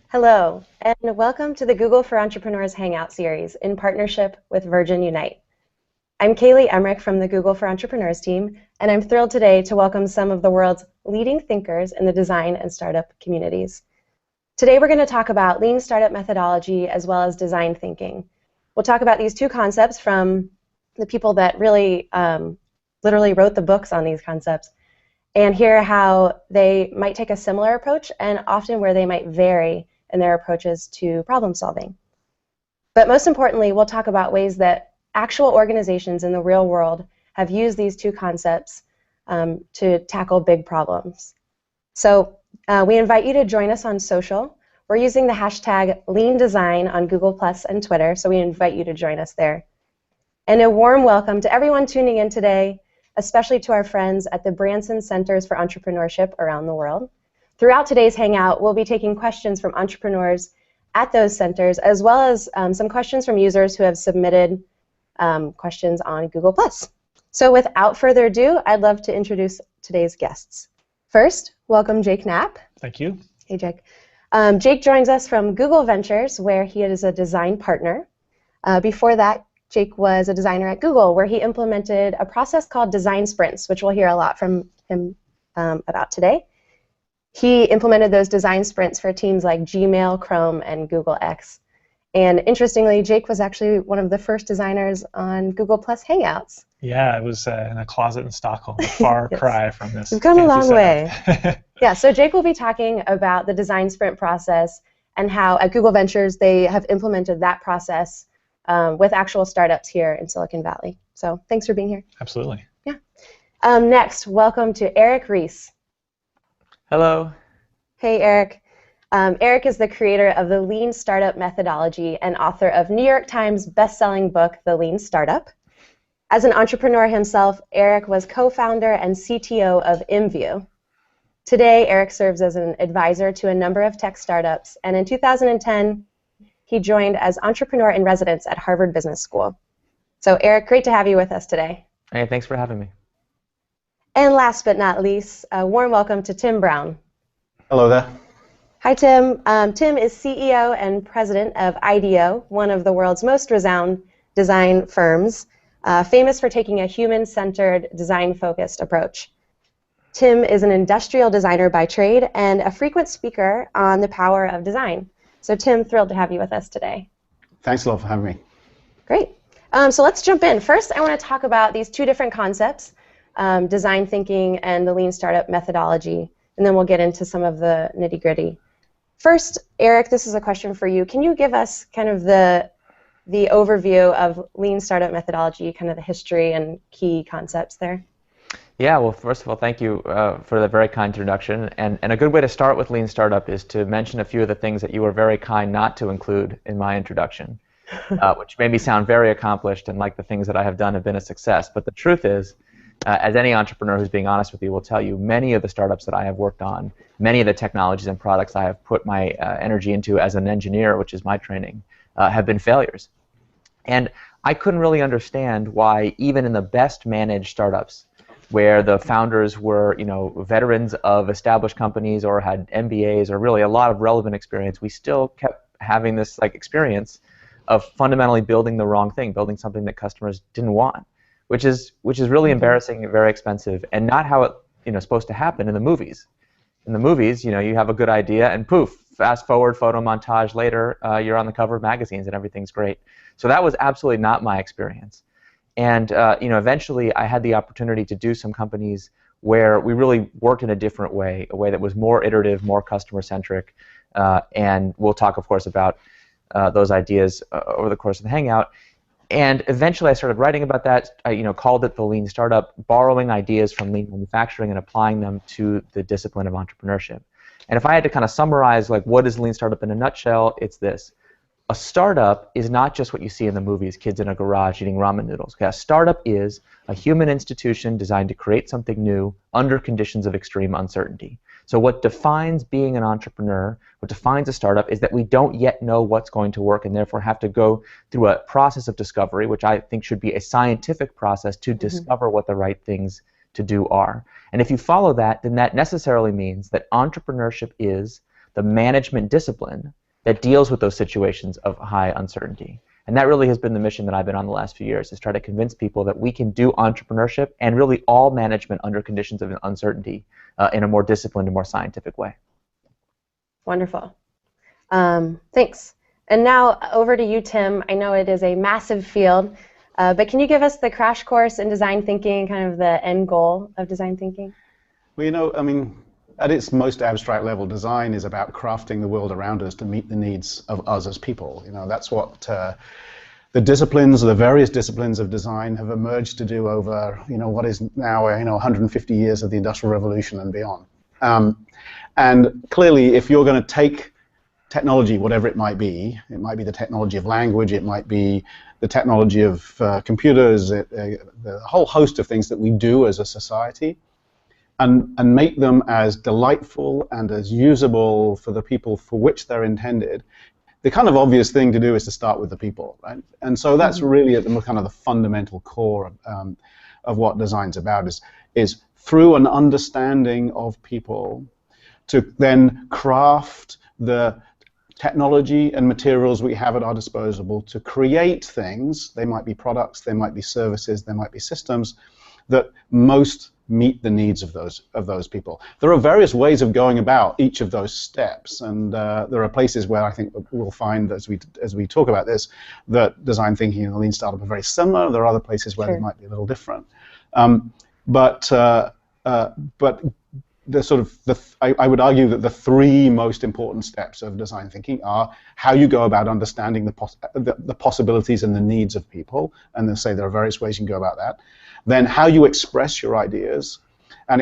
Hello, and welcome to the Google for Entrepreneurs Hangout series in partnership with Virgin Unite. I'm Kaili Emmrich from the Google for Entrepreneurs team, and I'm thrilled today to welcome some of the world's leading thinkers in the design and startup communities. Today we're going to talk about lean startup methodology as well as design thinking. We'll talk about these two concepts from the people that really literally wrote the books on these concepts, and hear how they might take a similar approach and often where they might vary in their approaches to problem solving. But most importantly, we'll talk about ways that actual organizations in the real world have used these two concepts to tackle big problems. So we invite you to join us on social. We're using the hashtag #LeanDesign on Google+ and Twitter, so we invite you to join us there. And a warm welcome to everyone tuning in today, especially to our friends at the Branson Centers for Entrepreneurship around the world. Throughout today's Hangout, we'll be taking questions from entrepreneurs at those centers, as well as some questions from users who have submitted questions on Google+. So without further ado, I'd love to introduce today's guests. First, welcome Jake Knapp. Thank you. Hey, Jake. Jake joins us from Google Ventures, where he is a design partner. Before that, Jake was a designer at Google, where he implemented a process called design sprints, which we'll hear a lot from him about today. He implemented those design sprints for teams like Gmail, Chrome, and Google X. And interestingly, Jake was actually one of the first designers on Google+ Hangouts. Yeah, I was in a closet in Stockholm, a far Yes. cry from this. We've come a long setup. way. Yeah, so Jake will be talking about the design sprint process and how at Google Ventures they have implemented that process with actual startups here in Silicon Valley. So thanks for being here. Absolutely. Yeah. Next, welcome to Eric Ries. Hello. Hey, Eric. Eric is the creator of the Lean Startup methodology and author of New York Times best-selling book, The Lean Startup. As an entrepreneur himself, Eric was co-founder and CTO of InView. Today, Eric serves as an advisor to a number of tech startups, and in 2010, he joined as entrepreneur in residence at Harvard Business School. So, Eric, great to have you with us today. Hey, thanks for having me. And last but not least, a warm welcome to Tim Brown. Hello there. Hi, Tim. Tim is CEO and president of IDEO, one of the world's most renowned design firms, famous for taking a human-centered, design-focused approach. Tim is an industrial designer by trade and a frequent speaker on the power of design. So, Tim, thrilled to have you with us today. Thanks a lot for having me. Great. So let's jump in. First, I want to talk about these two different concepts, design thinking and the lean startup methodology, and then we'll get into some of the nitty-gritty. First, Eric, this is a question for you. Can you give us kind of the overview of lean startup methodology, kind of the history and key concepts there? Yeah, well, first of all, thank you for the very kind introduction. And a good way to start with Lean Startup is to mention a few of the things that you were very kind not to include in my introduction, which made me sound very accomplished and like the things that I have done have been a success. But the truth is, as any entrepreneur who's being honest with you will tell you, many of the startups that I have worked on, many of the technologies and products I have put my energy into as an engineer, which is my training, have been failures. And I couldn't really understand why even in the best managed startups, where the founders were, veterans of established companies or had MBAs or really a lot of relevant experience, we still kept having this experience of fundamentally building the wrong thing, building something that customers didn't want, which is really embarrassing and very expensive, and not how it's supposed to happen in the movies. In the movies, you have a good idea, and poof, fast forward photo montage later, you're on the cover of magazines and everything's great. So that was absolutely not my experience. And eventually I had the opportunity to do some companies where we really worked in a different way, a way that was more iterative, more customer-centric, and we'll talk, of course, about those ideas over the course of the Hangout. And eventually I started writing about that. I called it the Lean Startup, borrowing ideas from lean manufacturing and applying them to the discipline of entrepreneurship. And if I had to kind of summarize what is Lean Startup in a nutshell, it's this. A startup is not just what you see in the movies, kids in a garage eating ramen noodles. Okay, a startup is a human institution designed to create something new under conditions of extreme uncertainty. So what defines being an entrepreneur, what defines a startup, is that we don't yet know what's going to work and therefore have to go through a process of discovery, which I think should be a scientific process to discover what the right things to do are. And if you follow that, then that necessarily means that entrepreneurship is the management discipline that deals with those situations of high uncertainty. And that really has been the mission that I've been on the last few years, is try to convince people that we can do entrepreneurship and really all management under conditions of uncertainty in a more disciplined and more scientific way. Wonderful. Thanks. And now over to you, Tim. I know it is a massive field, but can you give us the crash course in design thinking, kind of the end goal of design thinking? Well, I mean, at its most abstract level, design is about crafting the world around us to meet the needs of us as people. That's what the disciplines, the various disciplines of design have emerged to do over, what is now, 150 years of the Industrial Revolution and beyond. And clearly, if you're going to take technology, whatever it might be the technology of language, it might be the technology of computers, the whole host of things that we do as a society, and make them as delightful and as usable for the people for which they're intended. The kind of obvious thing to do is to start with the people, right? And so that's really at the kind of the fundamental core of what design's about, is through an understanding of people to then craft the technology and materials we have at our disposal to create things. They might be products, they might be services, they might be systems that most meet the needs of those people. There are various ways of going about each of those steps, and there are places where I think we'll find as we talk about this that design thinking and lean startup are very similar. There are other places where they might be a little different. But the sort of I would argue that the three most important steps of design thinking are how you go about understanding the possibilities and the needs of people, and they say there are various ways you can go about that. Then how you express your ideas, and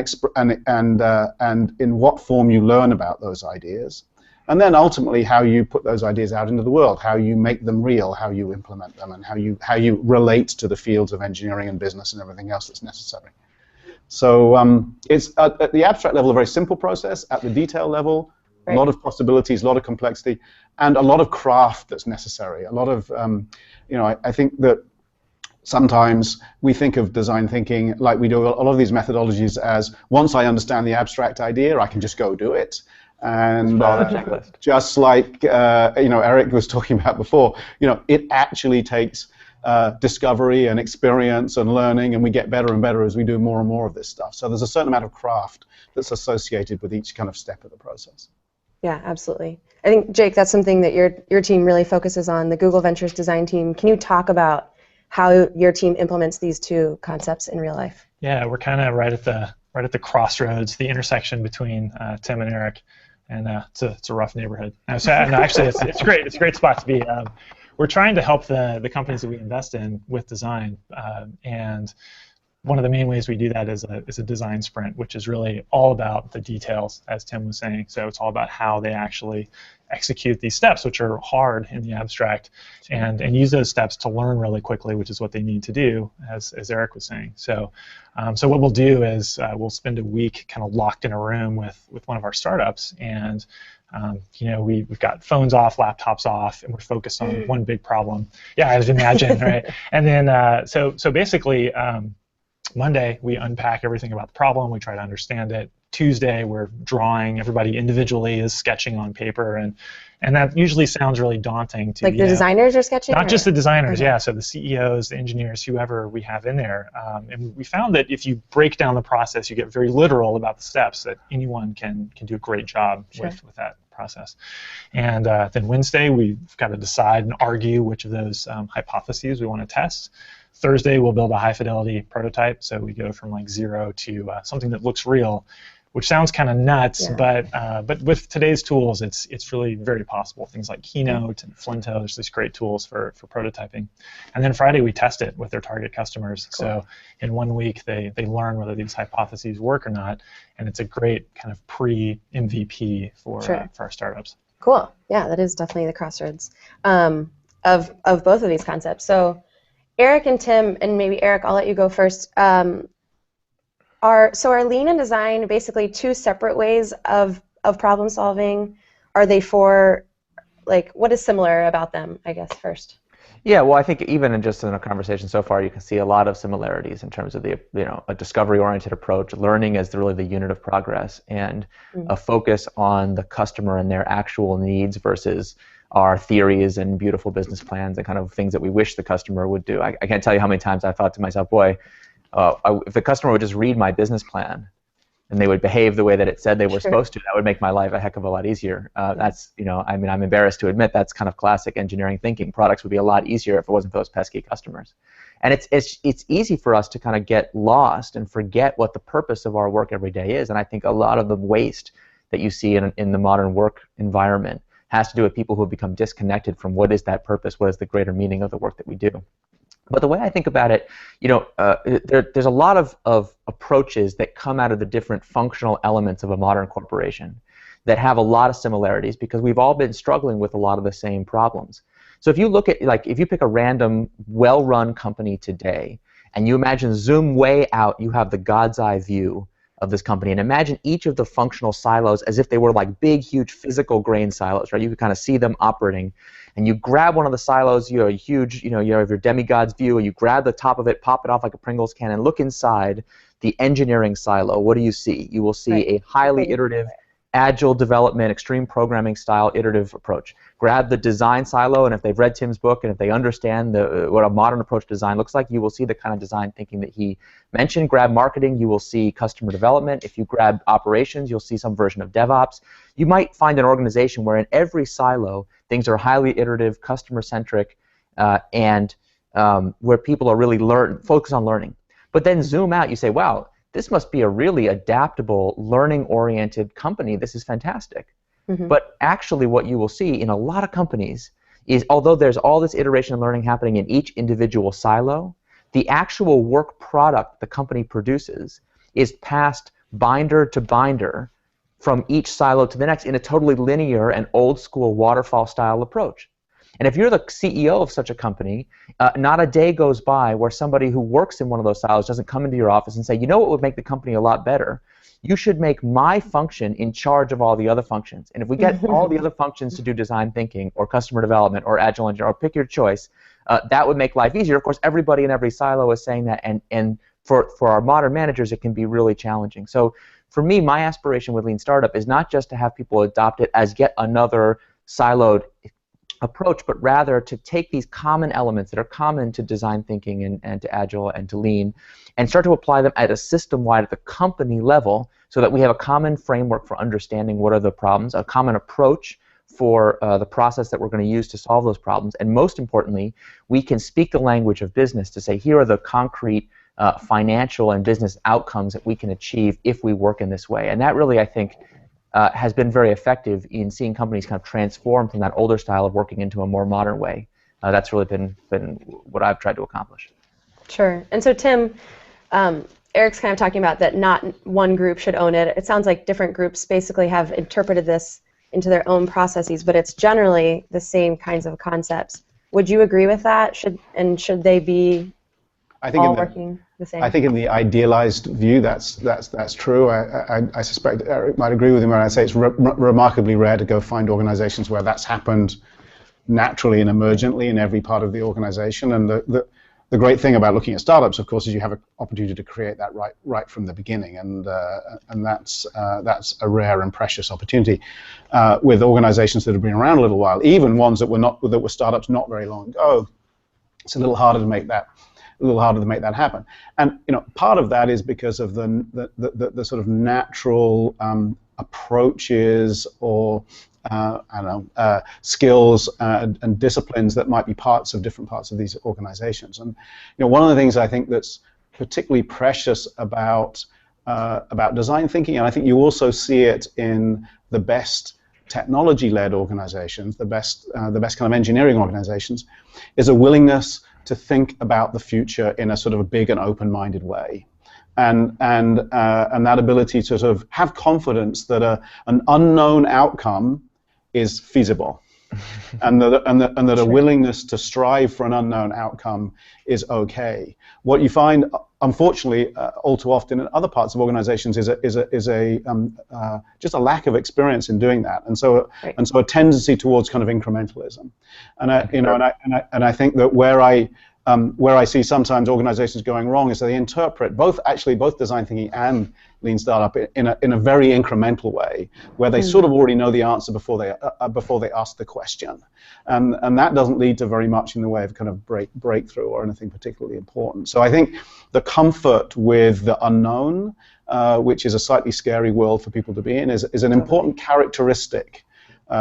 in what form you learn about those ideas, and then ultimately how you put those ideas out into the world, how you make them real, how you implement them, and how you relate to the fields of engineering and business and everything else that's necessary. So it's at the abstract level a very simple process. At the detail level, a lot of possibilities, a lot of complexity, and a lot of craft that's necessary. A lot of, I think that sometimes we think of design thinking like we do a lot of these methodologies as, once I understand the abstract idea, I can just go do it. And just like Eric was talking about before, it actually takes discovery and experience and learning, and we get better and better as we do more and more of this stuff. So there's a certain amount of craft that's associated with each kind of step of the process. Yeah, absolutely. I think, Jake, that's something that your team really focuses on, the Google Ventures design team. Can you talk about how your team implements these two concepts in real life? Yeah, we're kind of right at the crossroads, the intersection between Tim and Eric, and it's a rough neighborhood. Actually, it's great. It's a great spot to be. We're trying to help the companies that we invest in with design, and one of the main ways we do that is a design sprint, which is really all about the details, as Tim was saying. So it's all about how they actually execute these steps, which are hard in the abstract, and use those steps to learn really quickly, which is what they need to do, as Eric was saying. So what we'll do is we'll spend a week kind of locked in a room with one of our startups, and we've got phones off, laptops off, and we're focused on one big problem. Yeah, as you imagine, right? And then so basically, Monday we unpack everything about the problem. We try to understand it. Tuesday we're drawing. Everybody individually is sketching on paper, and that usually sounds really daunting to the designers are sketching. Not just the designers, yeah. So the CEOs, the engineers, whoever we have in there, and we found that if you break down the process, you get very literal about the steps. That anyone can do a great job with that process. And then Wednesday we've got to decide and argue which of those hypotheses we want to test. Thursday we'll build a high-fidelity prototype, so we go from like 0 to something that looks real, which sounds kind of nuts, but with today's tools, it's really very possible. Things like Keynote and Flinto, there's these great tools for prototyping. And then Friday we test it with their target customers. Cool. So in 1 week they learn whether these hypotheses work or not, and it's a great kind of pre-MVP for our startups. Cool. Yeah, that is definitely the crossroads of both of these concepts. So Eric and Tim, and maybe Eric, I'll let you go first. Are lean and design basically two separate ways of problem solving? Are they what is similar about them, I guess, first? Yeah, well, I think even in a conversation so far, you can see a lot of similarities in terms of the, a discovery-oriented approach, learning as really the unit of progress, and a focus on the customer and their actual needs versus our theories and beautiful business plans and kind of things that we wish the customer would do. I can't tell you how many times I thought to myself, boy, if the customer would just read my business plan and they would behave the way that it said they were supposed to, that would make my life a heck of a lot easier. That's, I mean, I'm embarrassed to admit that's kind of classic engineering thinking. Products would be a lot easier if it wasn't for those pesky customers. And it's easy for us to kind of get lost and forget what the purpose of our work every day is. And I think a lot of the waste that you see in the modern work environment has to do with people who have become disconnected from what is that purpose, what is the greater meaning of the work that we do. But the way I think about it, there's a lot of approaches that come out of the different functional elements of a modern corporation that have a lot of similarities because we've all been struggling with a lot of the same problems. So if you look at, if you pick a random, well-run company today, and you imagine zoom way out, you have the God's eye view of this company, and imagine each of the functional silos as if they were like big, huge physical grain silos, right? You could kind of see them operating. And you grab one of the silos, you have a huge, you have your demigod's view, and you grab the top of it, pop it off like a Pringles can, and look inside the engineering silo. What do you see? You will see a highly iterative, agile development, extreme programming style iterative approach. Grab the design silo, and if they've read Tim's book and if they understand what a modern approach to design looks like, you will see the kind of design thinking that he mentioned. Grab marketing, you will see customer development. If you grab operations, you'll see some version of DevOps. You might find an organization where in every silo, things are highly iterative, customer-centric, and where people are really focused on learning. But then zoom out, you say, wow, this must be a really adaptable, learning-oriented company. This is fantastic. But actually what you will see in a lot of companies is, although there's all this iteration and learning happening in each individual silo, the actual work product the company produces is passed binder to binder from each silo to the next in a totally linear and old-school waterfall-style approach. And if you're the CEO of such a company, not a day goes by where somebody who works in one of those silos doesn't come into your office and say, you know what would make the company a lot better? You should make my function in charge of all the other functions. And if we get all the other functions to do design thinking or customer development or agile engineering, or pick your choice, that would make life easier. Of course, everybody in every silo is saying that, and for our modern managers, it can be really challenging. So for me, my aspiration with Lean Startup is not just to have people adopt it as yet another siloed approach, but rather to take these common elements that are common to design thinking and to Agile and to Lean and start to apply them at a system-wide at the company level so that we have a common framework for understanding what are the problems, a common approach for the process that we're going to use to solve those problems, and most importantly, we can speak the language of business to say, here are the concrete financial and business outcomes that we can achieve if we work in this way. And that really, I think, has been very effective in seeing companies kind of transform from that older style of working into a more modern way. That's really been what I've tried to accomplish. Sure. And so, Tim, Eric's kind of talking about that not one group should own it. It sounds like different groups basically have interpreted this into their own processes, but it's generally the same kinds of concepts. Would you agree with that? Should they be all working the same? I think in the idealized view, that's true. I suspect Eric might agree with him when I say it's remarkably rare to go find organizations where that's happened naturally and emergently in every part of the organization. And the great thing about looking at startups, of course, is you have an opportunity to create that right from the beginning, and that's a rare and precious opportunity. With organizations that have been around a little while, even ones that were startups not very long ago, it's a little harder to make that happen. And part of that is because of the sort of natural approaches or skills and disciplines that might be different parts of these organizations. And one of the things I think that's particularly precious about design thinking, and I think you also see it in the best technology-led organizations, the best kind of engineering organizations, is a willingness to think about the future in a sort of a big and open-minded way, and that ability to sort of have confidence that an unknown outcome is feasible. and that a Sure. willingness to strive for an unknown outcome is okay. What you find, unfortunately, all too often in other parts of organizations is just a lack of experience in doing that, and so Right. a tendency towards kind of incrementalism. And I think that where I see sometimes organizations going wrong is they interpret both design thinking and lean startup in a very incremental way, where they sort of already know the answer before they ask the question, and that doesn't lead to very much in the way of kind of breakthrough or anything particularly important. So I think the comfort with the unknown, which is a slightly scary world for people to be in, is an important characteristic.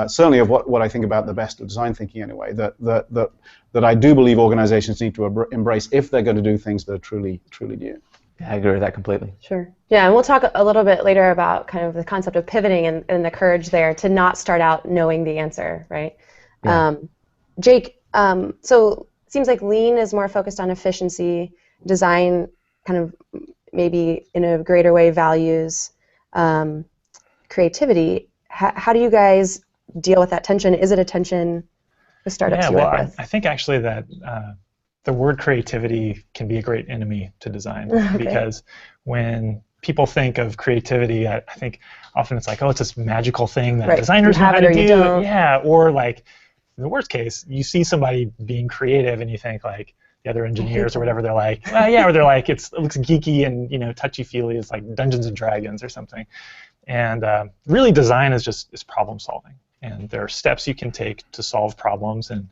Certainly of what I think about the best of design thinking anyway, that I do believe organizations need to embrace if they're going to do things that are truly new. Yeah, I agree with that completely. Sure. Yeah, and we'll talk a little bit later about kind of the concept of pivoting and the courage there to not start out knowing the answer, right? Yeah. Jake, so it seems like lean is more focused on efficiency, design kind of maybe in a greater way values creativity. How do you guys deal with that tension? Is it a tension with startups you work with? I think actually that the word creativity can be a great enemy to design because when people think of creativity, I think often it's like, oh, it's this magical thing that designers know how to do. Yeah, or like in the worst case, you see somebody being creative and you think like the other engineers or whatever, they're like, well, yeah, or they're like, it looks geeky and touchy-feely. It's like Dungeons and Dragons or something. And really, design is problem solving, and there are steps you can take to solve problems, and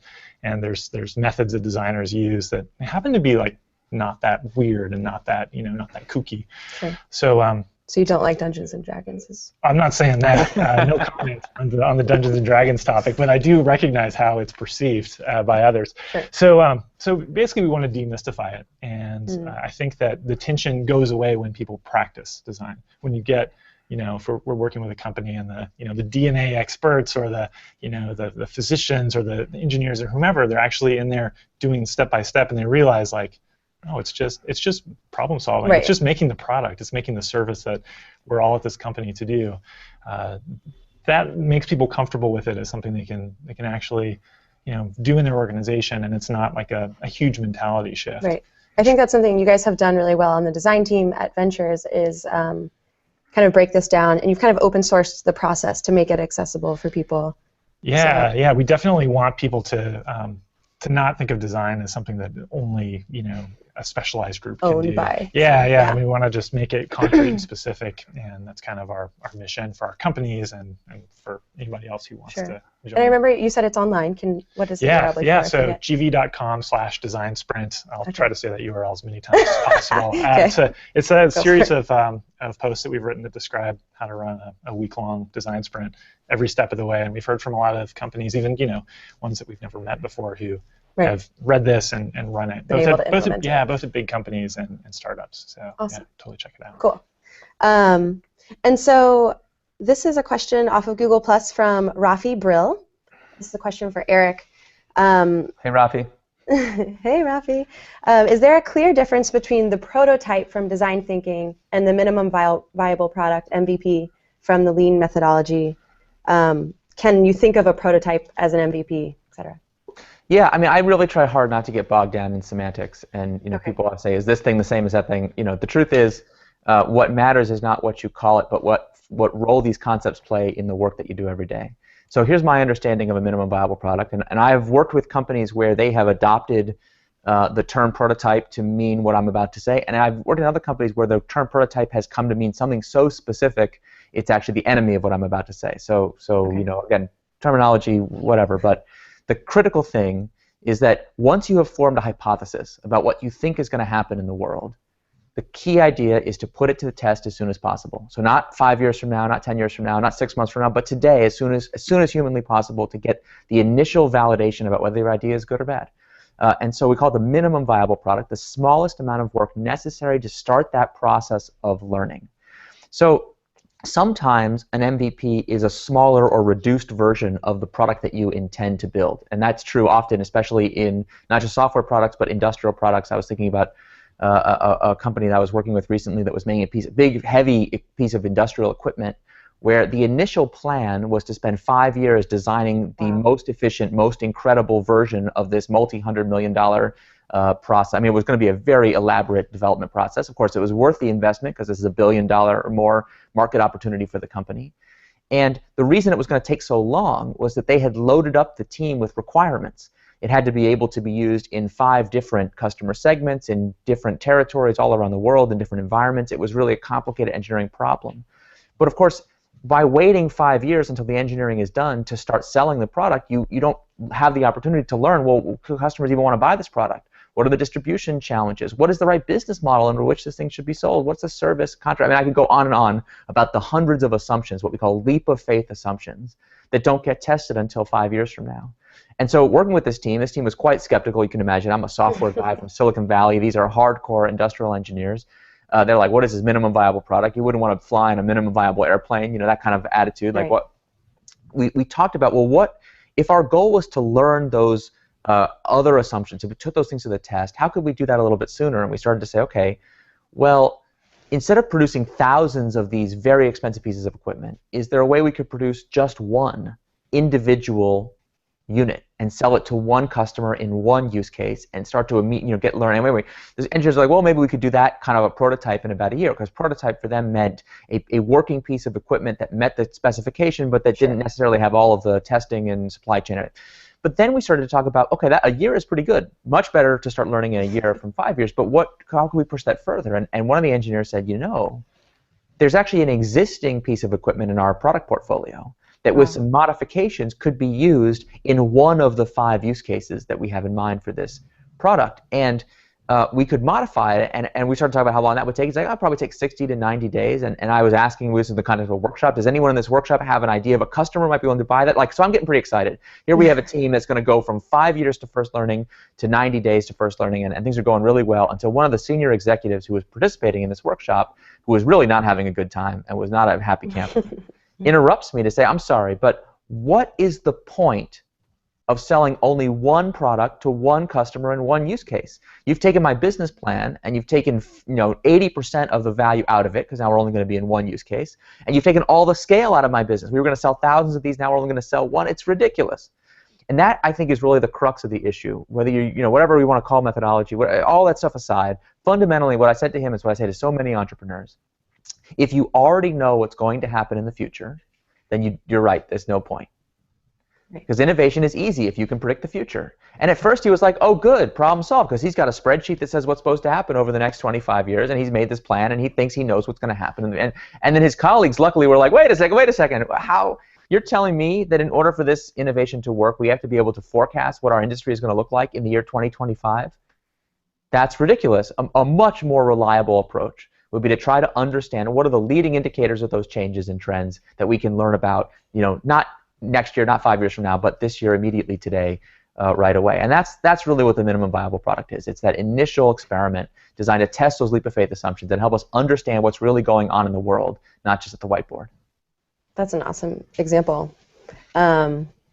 there's methods that designers use that happen to be like not that weird and not that not that kooky. Sure. So you don't like Dungeons and Dragons? I'm not saying that. No comment on the Dungeons and Dragons topic, but I do recognize how it's perceived by others. Sure. So basically, we want to demystify it, and I think that the tension goes away when people practice design. When you get if we're working with a company and the DNA experts or the physicians or the engineers or whomever, they're actually in there doing step by step, and they realize like, oh, it's just problem solving. Right. It's just making the product. It's making the service that we're all at this company to do. That makes people comfortable with it as something they can actually do in their organization, and it's not like a huge mentality shift. Right. I think that's something you guys have done really well on the design team at Ventures is kind of break this down, and you've kind of open sourced the process to make it accessible for people. Yeah, we definitely want people to not think of design as something that only a specialized group can do. Yeah. We want to just make it concrete and specific, and that's kind of our mission for our companies and for anybody else who wants to join. And I remember you said it's online. What is it? Yeah. So gv.com/design sprint. I'll try to say that URL as many times as possible. It's a series of posts that we've written that describe how to run a week-long design sprint every step of the way. And we've heard from a lot of companies, even ones that we've never met before, who have read this and run it. Both at big companies and startups. So awesome. Yeah, totally check it out. Cool. And so this is a question off of Google Plus from Rafi Brill. This is a question for Eric. Hey, Rafi. Hey, Rafi. Is there a clear difference between the prototype from design thinking and the minimum viable product, MVP, from the lean methodology? Can you think of a prototype as an MVP, et cetera? Yeah, I mean, I really try hard not to get bogged down in semantics. And people always say, is this thing the same as that thing? The truth is, what matters is not what you call it, but what role these concepts play in the work that you do every day. So here's my understanding of a minimum viable product, and I've worked with companies where they have adopted the term prototype to mean what I'm about to say, and I've worked in other companies where the term prototype has come to mean something so specific it's actually the enemy of what I'm about to say. So again, terminology, whatever, but the critical thing is that once you have formed a hypothesis about what you think is going to happen in the world, the key idea is to put it to the test as soon as possible. So not 5 years from now, not 10 years from now, not 6 months from now, but today, as soon as humanly possible, to get the initial validation about whether your idea is good or bad. And so we call it the minimum viable product, the smallest amount of work necessary to start that process of learning. So sometimes an MVP is a smaller or reduced version of the product that you intend to build. And that's true often, especially in not just software products, but industrial products. I was thinking about a company that I was working with recently that was making a big, heavy piece of industrial equipment where the initial plan was to spend 5 years designing the most efficient, most incredible version of this multi-$100 million process. I mean, it was going to be a very elaborate development process. Of course, it was worth the investment because this is $1 billion or more market opportunity for the company. And the reason it was going to take so long was that they had loaded up the team with requirements. It had to be able to be used in 5 different customer segments, in different territories all around the world, in different environments. It was really a complicated engineering problem. But of course, by waiting 5 years until the engineering is done to start selling the product, you don't have the opportunity to learn, well, do customers even want to buy this product? What are the distribution challenges? What is the right business model under which this thing should be sold? What's the service contract? I mean, I could go on and on about the hundreds of assumptions, what we call leap of faith assumptions, that don't get tested until 5 years from now. And so working with this team was quite skeptical, you can imagine. I'm a software guy from Silicon Valley. These are hardcore industrial engineers. They're like, what is this minimum viable product? You wouldn't want to fly in a minimum viable airplane, you know, that kind of attitude. Like what we talked about, well, what if our goal was to learn those other assumptions, if we took those things to the test, how could we do that a little bit sooner? And we started to say, okay, well, instead of producing thousands of these very expensive pieces of equipment, is there a way we could produce just one individual unit and sell it to one customer in one use case and start to learn. Anyway, the engineers are like, well, maybe we could do that kind of a prototype in about a year, because prototype for them meant a working piece of equipment that met the specification, but that didn't necessarily have all of the testing and supply chain in it. But then we started to talk about, okay, a year is pretty good. Much better to start learning in a year from 5 years, but how can we push that further? And one of the engineers said, you know, there's actually an existing piece of equipment in our product portfolio that with some modifications could be used in one of the 5 use cases that we have in mind for this product. And we could modify it, and we started talking about how long that would take. It's like, it'll probably take 60 to 90 days. And I was asking, this is the context of a workshop, does anyone in this workshop have an idea of a customer might be willing to buy that? Like, so I'm getting pretty excited. Here we have a team that's going to go from 5 years to first learning to 90 days to first learning, and things are going really well until one of the senior executives who was participating in this workshop, who was really not having a good time and was not a happy camper, interrupts me to say, I'm sorry, but what is the point of selling only one product to one customer in one use case? You've taken my business plan and you've taken 80% of the value out of it, because now we're only going to be in one use case, and you've taken all the scale out of my business. We were going to sell thousands of these, now we're only going to sell one. It's ridiculous. And that, I think, is really the crux of the issue. Whether whatever we want to call methodology, all that stuff aside, fundamentally what I said to him is what I say to so many entrepreneurs. If you already know what's going to happen in the future, then you're right, there's no point. Because innovation is easy if you can predict the future. And at first he was like, oh good, problem solved, because he's got a spreadsheet that says what's supposed to happen over the next 25 years, and he's made this plan, and he thinks he knows what's going to happen. And then his colleagues luckily were like, wait a second, how? You're telling me that in order for this innovation to work, we have to be able to forecast what our industry is going to look like in the year 2025? That's ridiculous. A much more reliable approach would be to try to understand what are the leading indicators of those changes and trends that we can learn about, not next year, not 5 years from now, but this year, immediately today, right away. And that's really what the minimum viable product is. It's that initial experiment designed to test those leap of faith assumptions and help us understand what's really going on in the world, not just at the whiteboard. That's an awesome example.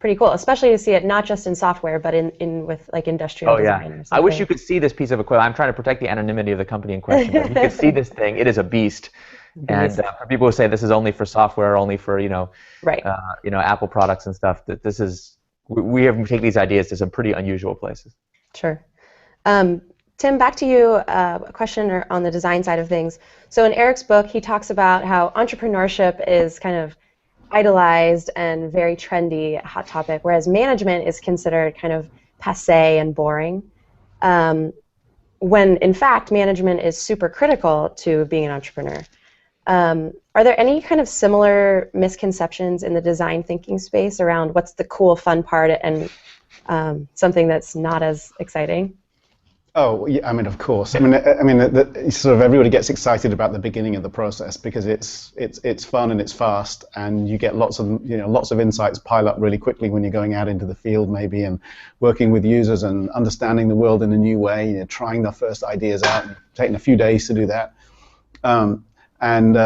Pretty cool, especially to see it not just in software, but with like industrial design. Yeah. I wish you could see this piece of equipment. I'm trying to protect the anonymity of the company in question, but you could see this thing. It is a beast. And for people who say this is only for software, only for Apple products and stuff, that this is we have to take these ideas to some pretty unusual places. Sure. Tim, back to you. A question on the design side of things. So in Eric's book, he talks about how entrepreneurship is kind of idolized and very trendy, hot topic, whereas management is considered kind of passé and boring, when in fact management is super critical to being an entrepreneur. Are there any kind of similar misconceptions in the design thinking space around what's the cool, fun part and something that's not as exciting? Oh, yeah, I mean, of course. I mean, sort of everybody gets excited about the beginning of the process because it's fun and it's fast, and you get lots of insights pile up really quickly when you're going out into the field, maybe, and working with users and understanding the world in a new way. Trying the first ideas out, and taking a few days to do that, and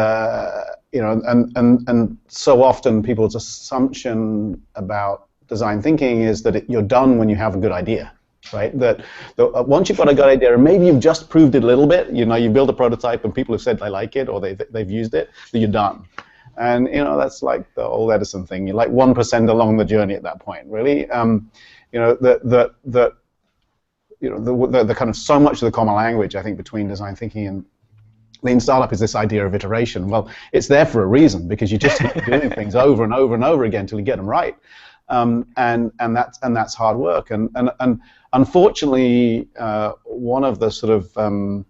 so often people's assumption about design thinking is that you're done when you have a good idea. Right? That once you've got a good idea, and maybe you've just proved it a little bit, you build a prototype and people have said they like it or they've used it, then you're done. And that's like the old Edison thing. You're like 1% along the journey at that point, really. The kind of so much of the common language, I think, between design thinking and Lean Startup is this idea of iteration. Well, it's there for a reason, because you just keep doing things over and over and over again until you get them right, and that's hard work. And unfortunately, one of the sort of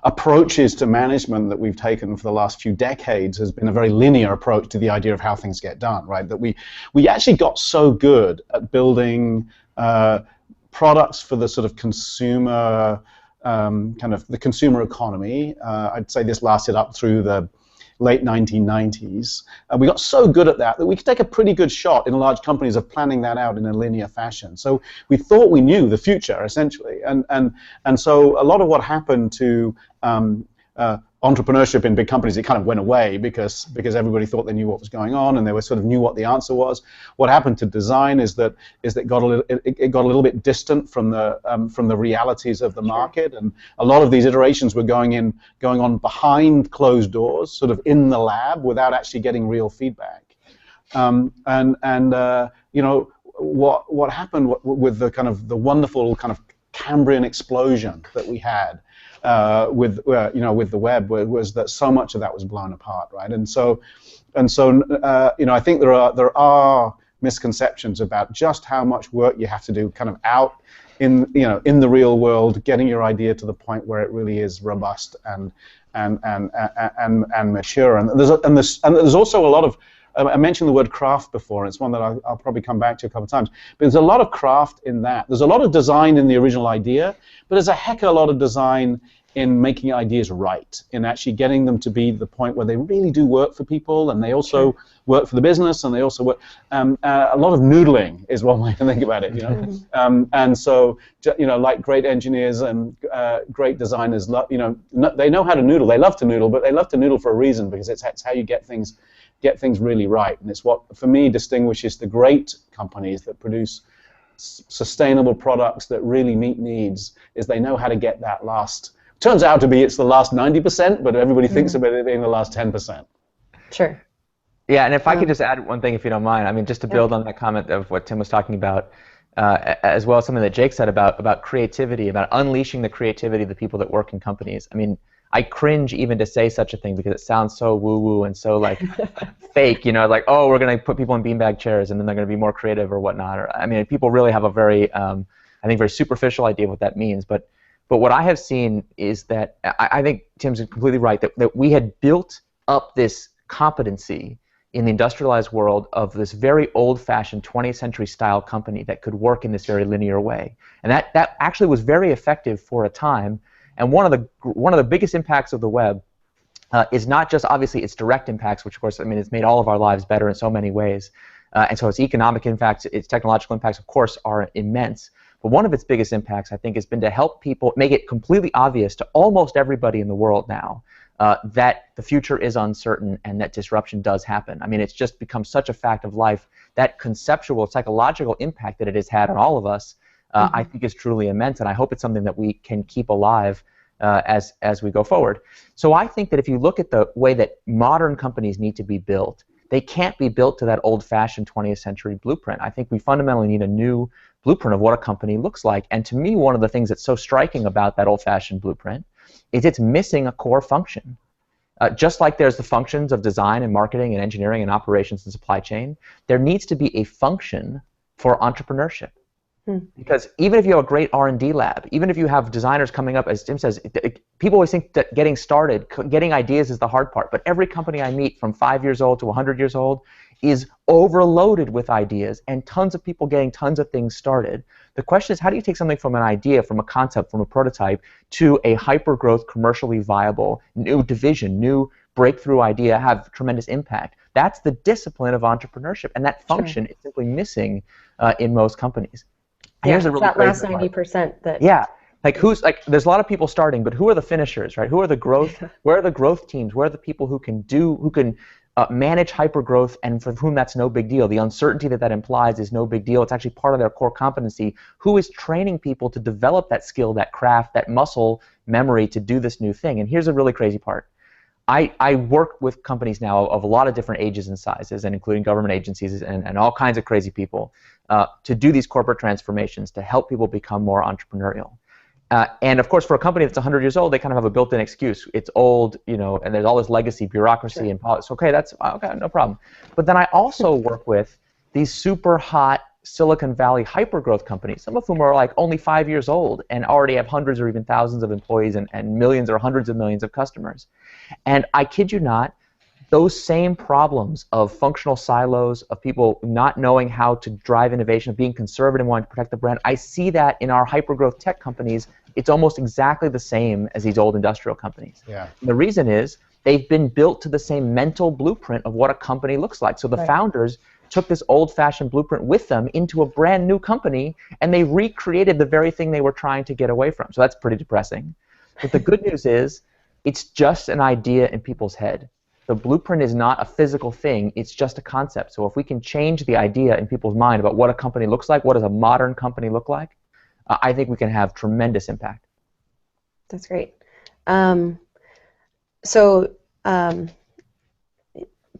approaches to management that we've taken for the last few decades has been a very linear approach to the idea of how things get done. Right? That we actually got so good at building products for the sort of consumer. Kind of the consumer economy. I'd say this lasted up through the late 1990s. We got so good at that we could take a pretty good shot in large companies of planning that out in a linear fashion. So we thought we knew the future, essentially. And so a lot of what happened to entrepreneurship in big companies, it kind of went away because everybody thought they knew what was going on and they sort of knew what the answer was. What happened to design is that it got a little bit distant from the realities of the market, and a lot of these iterations were going on behind closed doors, sort of in the lab, without actually getting real feedback. What happened with the wonderful kind of Cambrian explosion that we had with the web was that so much of that was blown apart, right? And so I think there are misconceptions about just how much work you have to do, kind of out in the real world, getting your idea to the point where it really is robust and mature. And there's also a lot of, I mentioned the word craft before, and it's one that I'll probably come back to a couple of times. But there's a lot of craft in that. There's a lot of design in the original idea, but there's a heck of a lot of design in making ideas right, in actually getting them to be the point where they really do work for people, and they also work for the business, and they also work. A lot of noodling is one way to think about it, and so, like great engineers and great designers, they know how to noodle. They love to noodle, but they love to noodle for a reason, because it's how you get things really right. And it's what, for me, distinguishes the great companies that produce sustainable products that really meet needs, is they know how to get that last. Turns out to be it's the last 90%, but everybody thinks about it being the last 10%. Sure. Yeah, and if I could just add one thing, if you don't mind. I mean, just to build on that comment of what Tim was talking about, as well as something that Jake said about creativity, about unleashing the creativity of the people that work in companies. I mean, I cringe even to say such a thing because it sounds so woo-woo and so like fake, like, oh, we're going to put people in beanbag chairs and then they're going to be more creative or whatnot. Or, I mean, people really have a very, I think, very superficial idea of what that means. But what I have seen is that I think Tim's completely right, that we had built up this competency in the industrialized world of this very old-fashioned 20th century style company that could work in this very linear way. And that actually was very effective for a time. And one of the biggest impacts of the web is not just obviously its direct impacts, which of course, I mean, it's made all of our lives better in so many ways. And so its economic impacts, its technological impacts, of course, are immense. But one of its biggest impacts, I think, has been to help people make it completely obvious to almost everybody in the world now that the future is uncertain and that disruption does happen. I mean, it's just become such a fact of life. That conceptual, psychological impact that it has had on all of us, I think, is truly immense, and I hope it's something that we can keep alive as we go forward. So I think that if you look at the way that modern companies need to be built, they can't be built to that old-fashioned 20th century blueprint. I think we fundamentally need a new blueprint of what a company looks like. And to me, one of the things that's so striking about that old-fashioned blueprint is it's missing a core function. Just like there's the functions of design and marketing and engineering and operations and supply chain, there needs to be a function for entrepreneurship. Because even if you have a great R&D lab, even if you have designers coming up, as Tim says, people always think that getting started, getting ideas is the hard part. But every company I meet from 5 years old to 100 years old is overloaded with ideas and tons of people getting tons of things started. The question is, how do you take something from an idea, from a concept, from a prototype, to a hyper-growth, commercially viable, new division, new breakthrough idea, have tremendous impact? That's the discipline of entrepreneurship, and that function is simply missing in most companies. Yeah, here's a really that last 90% that. Yeah, there's a lot of people starting, but who are the finishers, right? Who are the growth? Where are the growth teams? Where are the people who can manage hypergrowth and for whom that's no big deal? The uncertainty that implies is no big deal. It's actually part of their core competency. Who is training people to develop that skill, that craft, that muscle memory to do this new thing? And here's a really crazy part. I work with companies now of a lot of different ages and sizes, and including government agencies and all kinds of crazy people, to do these corporate transformations to help people become more entrepreneurial. And of course, for a company that's 100 years old, they kind of have a built-in excuse. It's old, and there's all this legacy bureaucracy and politics. Okay, that's okay, no problem. But then I also work with these super hot Silicon Valley hypergrowth companies, some of whom are like only 5 years old and already have hundreds or even thousands of employees and millions or hundreds of millions of customers. And I kid you not, those same problems of functional silos, of people not knowing how to drive innovation, of being conservative and wanting to protect the brand, I see that in our hypergrowth tech companies. It's almost exactly the same as these old industrial companies. Yeah. And the reason is they've been built to the same mental blueprint of what a company looks like. So the founders took this old-fashioned blueprint with them into a brand new company, and they recreated the very thing they were trying to get away from. So that's pretty depressing. But the good news is it's just an idea in people's head. The blueprint is not a physical thing, it's just a concept. So if we can change the idea in people's mind about what a company looks like, what does a modern company look like, I think we can have tremendous impact. That's great.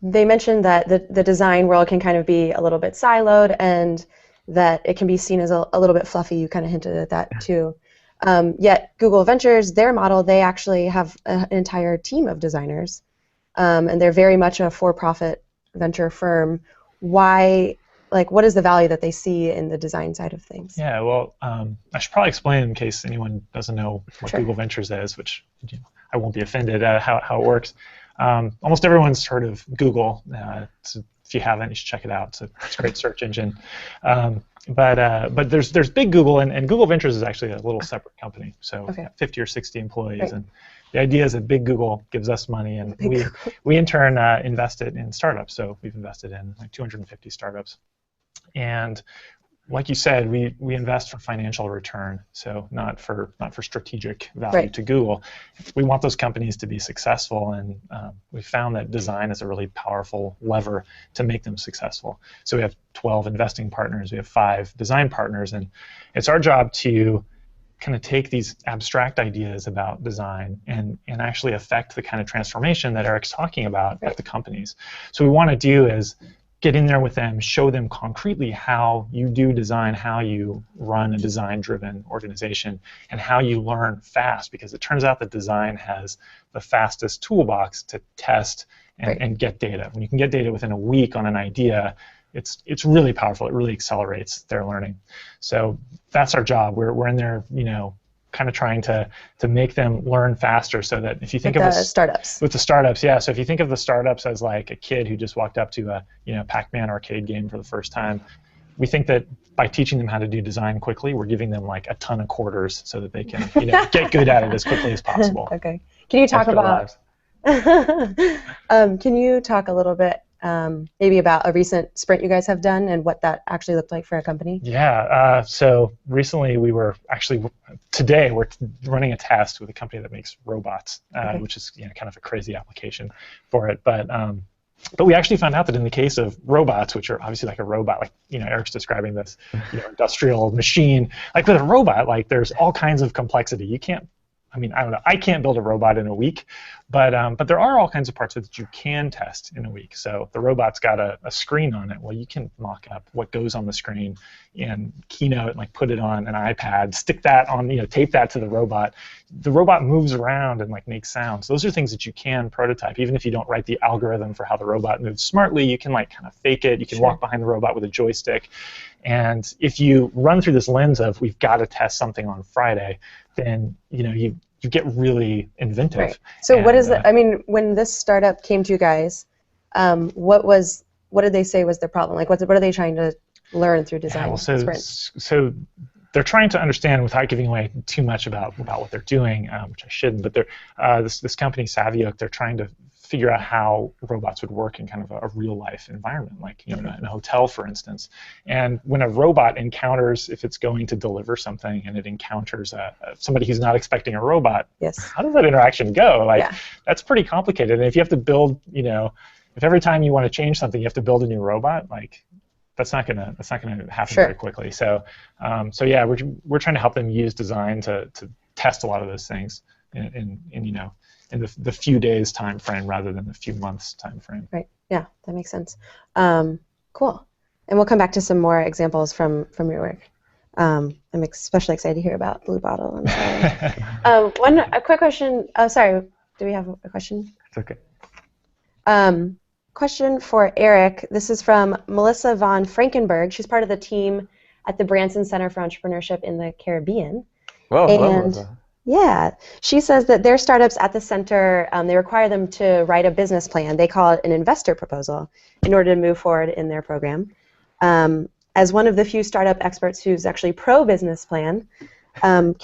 They mentioned that the design world can kind of be a little bit siloed and that it can be seen as a little bit fluffy. You kind of hinted at that too. Yet Google Ventures, their model, they actually have an entire team of designers. And they're very much a for-profit venture firm. Why, what is the value that they see in the design side of things? Yeah, well, I should probably explain in case anyone doesn't know what Google Ventures is, which I won't be offended at how it works. Almost everyone's heard of Google. So if you haven't, you should check it out. It's a great search engine. But there's big Google, and Google Ventures is actually a little separate company. So 50 or 60 employees. Right. And the idea is that big Google gives us money, and we in turn invest it in startups. So we've invested in like 250 startups. And like you said, we invest for financial return, so not for strategic value to Google. We want those companies to be successful, and we found that design is a really powerful lever to make them successful. So we have 12 investing partners, we have 5 design partners, and it's our job to kind of take these abstract ideas about design and actually affect the kind of transformation that Eric's talking about at the companies. So what we want to do is get in there with them, show them concretely how you do design, how you run a design-driven organization, and how you learn fast, because it turns out that design has the fastest toolbox to test and get data. When you can get data within a week on an idea, it's really powerful. It really accelerates their learning. So that's our job. We're in there, kind of trying to make them learn faster, so that if you think of the startups. With the startups, yeah. So if you think of the startups as like a kid who just walked up to a Pac-Man arcade game for the first time, we think that by teaching them how to do design quickly, we're giving them like a ton of quarters so that they can get good at it as quickly as possible. Okay. Can you talk about? Can you talk a little bit maybe about a recent sprint you guys have done and what that actually looked like for a company? Yeah, so recently today we're running a test with a company that makes robots, which is kind of a crazy application for it. But we actually found out that in the case of robots, which are obviously like a robot, like Eric's describing this industrial machine, like with a robot, like there's all kinds of complexity. You can't, I don't know, I can't build a robot in a week, but there are all kinds of parts that you can test in a week. So the robot's got a screen on it. Well, you can mock up what goes on the screen in Keynote, like put it on an iPad, stick that on, tape that to the robot. The robot moves around and like makes sounds. Those are things that you can prototype. Even if you don't write the algorithm for how the robot moves smartly, you can like kind of fake it. You can walk behind the robot with a joystick. And if you run through this lens of we've got to test something on Friday, then you get really inventive. Right. So what is it? When this startup came to you guys, what did they say was the problem? Like what are they trying to learn through design? So they're trying to understand, without giving away too much about what they're doing, which I shouldn't. But they're this company Savioke, they're trying to figure out how robots would work in kind of a real life environment, like in a hotel, for instance. And when a robot encounters, if it's going to deliver something and it encounters somebody who's not expecting a robot, how does that interaction go? That's pretty complicated. And if you have to build, if every time you want to change something you have to build a new robot, that's not gonna happen very quickly. So yeah, we're trying to help them use design to test a lot of those things in the few days time frame rather than the few months time frame. Right. Yeah, that makes sense. Cool. And we'll come back to some more examples from your work. I'm especially excited to hear about Blue Bottle. A quick question. Oh, sorry. Do we have a question? It's okay. Question for Eric. This is from Melissa von Frankenberg. She's part of the team at the Branson Center for Entrepreneurship in the Caribbean. Whoa, And yeah, she says that their startups at the center, they require them to write a business plan. They call it an investor proposal in order to move forward in their program. As one of the few startup experts who's actually pro-business plan, how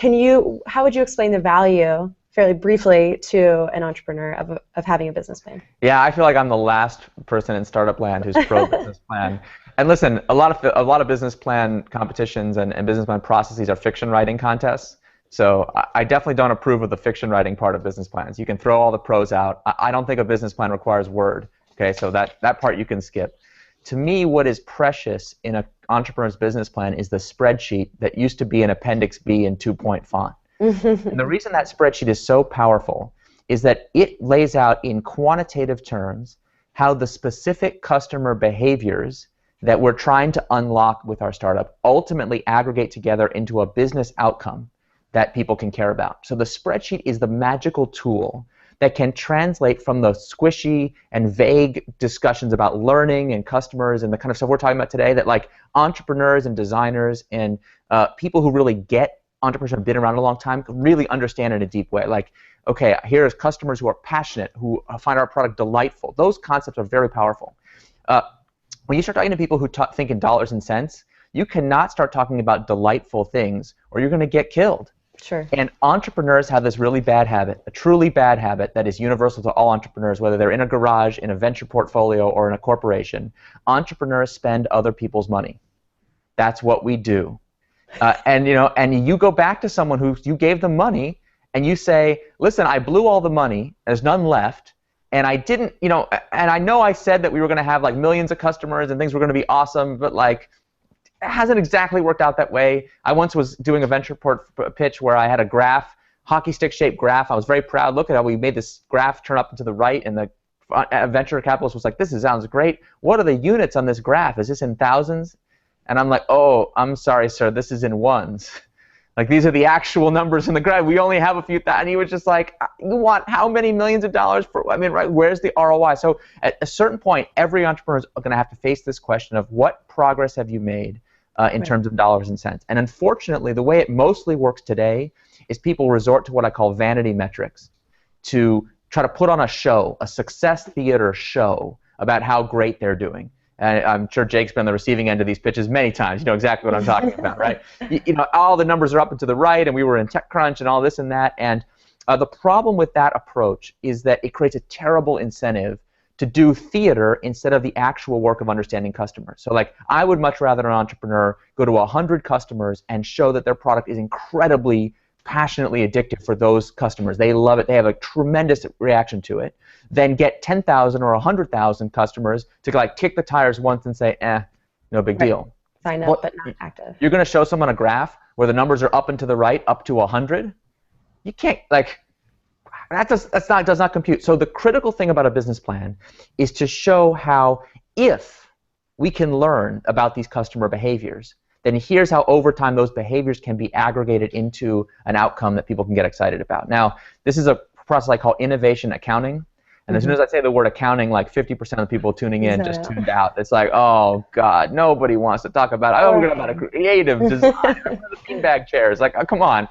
would you explain the value, fairly briefly, to an entrepreneur of having a business plan? Yeah, I feel like I'm the last person in startup land who's pro-business plan. And listen, a lot of business plan competitions and business plan processes are fiction writing contests. So I definitely don't approve of the fiction writing part of business plans. You can throw all the pros out. I don't think a business plan requires Word. Okay, so that part you can skip. To me, what is precious in an entrepreneur's business plan is the spreadsheet that used to be an Appendix B in 2-point font. And the reason that spreadsheet is so powerful is that it lays out in quantitative terms how the specific customer behaviors that we're trying to unlock with our startup ultimately aggregate together into a business outcome that people can care about. So the spreadsheet is the magical tool that can translate from the squishy and vague discussions about learning and customers and the kind of stuff we're talking about today that like entrepreneurs and designers and people who really get entrepreneurs have been around a long time really understand in a deep way. Like, okay, here's customers who are passionate, who find our product delightful. Those concepts are very powerful. When you start talking to people who think in dollars and cents, you cannot start talking about delightful things or you're going to get killed. Sure. And entrepreneurs have this really bad habit, a truly bad habit that is universal to all entrepreneurs, whether they're in a garage, in a venture portfolio, or in a corporation. Entrepreneurs spend other people's money. That's what we do. And you go back to someone who you gave them money, and you say, "Listen, I blew all the money. There's none left, and I didn't, and I know I said that we were going to have like millions of customers and things were going to be awesome, but like." It hasn't exactly worked out that way. I once was doing a venture pitch where I had a graph, hockey stick shaped graph. I was very proud. Look at how we made this graph turn up and to the right, and the venture capitalist was like, "This sounds great. What are the units on this graph? Is this in thousands?" And I'm like, "Oh, I'm sorry, sir. This is in ones. Like these are the actual numbers in the graph. We only have a few thousand." And he was just like, "You want how many millions of dollars for? I mean, right? Where's the ROI?" So at a certain point, every entrepreneur is going to have to face this question of what progress have you made in terms of dollars and cents. And unfortunately, the way it mostly works today is people resort to what I call vanity metrics to try to put on a show, a success theater show about how great they're doing. And I'm sure Jake's been on the receiving end of these pitches many times. You know exactly what I'm talking about, right? All the numbers are up and to the right, and we were in TechCrunch and all this and that. And the problem with that approach is that it creates a terrible incentive to do theater instead of the actual work of understanding customers. So like, I would much rather an entrepreneur go to 100 customers and show that their product is incredibly passionately addictive for those customers. They love it. They have a tremendous reaction to it. Then get 10,000 or 100,000 customers to like kick the tires once and say, no big deal. Sign up, but not active. You're going to show someone a graph where the numbers are up and to the right, up to 100? You can't, like, that does not compute. So the critical thing about a business plan is to show how if we can learn about these customer behaviors, then here's how over time those behaviors can be aggregated into an outcome that people can get excited about. Now, this is a process I call innovation accounting. And as soon as I say the word accounting, like 50% of the people tuning in just tuned out. It's like, oh, God, nobody wants to talk about, we're going to about a creative designer for the beanbag chairs. Like, oh, come on.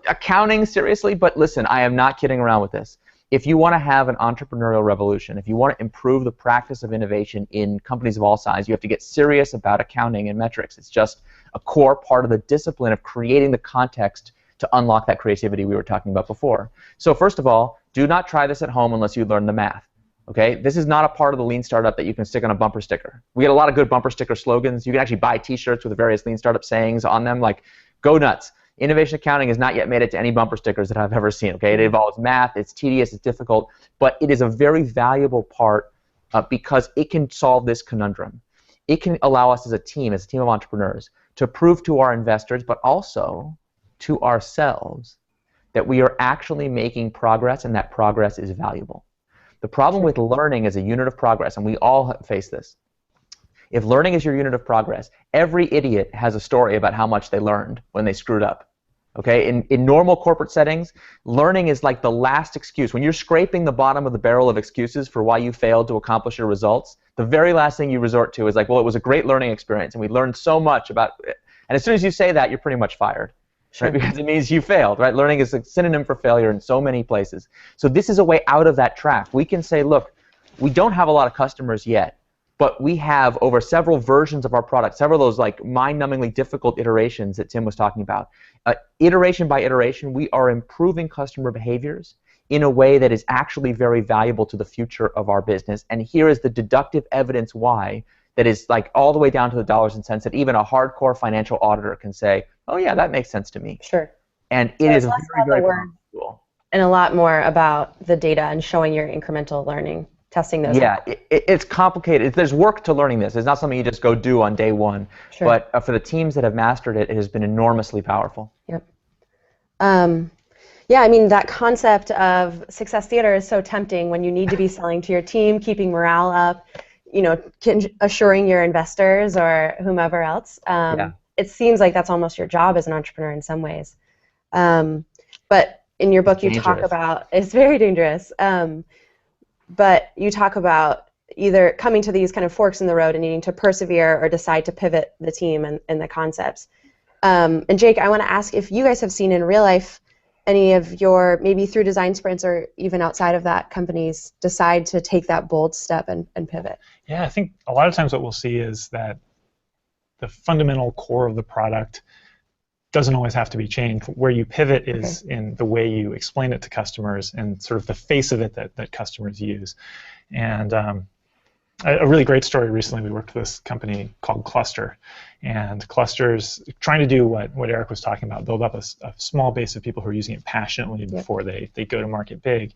Accounting, seriously? But listen, I am not kidding around with this. If you want to have an entrepreneurial revolution, if you want to improve the practice of innovation in companies of all sizes, you have to get serious about accounting and metrics. It's just a core part of the discipline of creating the context to unlock that creativity we were talking about before. So first of all, do not try this at home unless you learn the math. Okay? This is not a part of the Lean Startup that you can stick on a bumper sticker. We get a lot of good bumper sticker slogans. You can actually buy T-shirts with various Lean Startup sayings on them, like, go nuts. Innovation accounting has not yet made it to any bumper stickers that I've ever seen. Okay, it involves math, it's tedious, it's difficult, but it is a very valuable part because it can solve this conundrum. It can allow us as a team of entrepreneurs, to prove to our investors, but also to ourselves, that we are actually making progress and that progress is valuable. The problem with learning as a unit of progress, and we all face this, if learning is your unit of progress, every idiot has a story about how much they learned when they screwed up. Okay? In normal corporate settings, learning is like the last excuse. When you're scraping the bottom of the barrel of excuses for why you failed to accomplish your results, the very last thing you resort to is like, well, it was a great learning experience, and we learned so much about it. And as soon as you say that, you're pretty much fired. Sure. Right? Because it means you failed. Right? Learning is a synonym for failure in so many places. So this is a way out of that trap. We can say, look, we don't have a lot of customers yet, but we have over several versions of our product, several of those like mind-numbingly difficult iterations that Tim was talking about. Iteration by iteration, we are improving customer behaviors in a way that is actually very valuable to the future of our business. And here is the deductive evidence why that is like all the way down to the dollars and cents that even a hardcore financial auditor can say, oh yeah, that makes sense to me. Sure. And So it it's is less very, about very the word powerful tool. and a lot more about the data and showing your incremental learning, testing those Yeah, out. it's complicated. There's work to learning this. It's not something you just go do on day one. Sure. But for the teams that have mastered it, it has been enormously powerful. Yep. Yeah, I mean, that concept of success theater is so tempting when you need to be selling to your team, keeping morale up, you know, assuring your investors or whomever else. Yeah. It seems like that's almost your job as an entrepreneur in some ways. But in your book, you talk about, it's very dangerous, but you talk about either coming to these kind of forks in the road and needing to persevere or decide to pivot the team and the concepts. And Jake, I want to ask if you guys have seen in real life any of your, maybe through design sprints or even outside of that, companies decide to take that bold step and pivot. Yeah, I think a lot of times what we'll see is that the fundamental core of the product doesn't always have to be changed. Where you pivot is in the way you explain it to customers and sort of the face of it that customers use. And a really great story recently, we worked with this company called Cluster. And Cluster's trying to do what Eric was talking about, build up a small base of people who are using it passionately before they go to market big.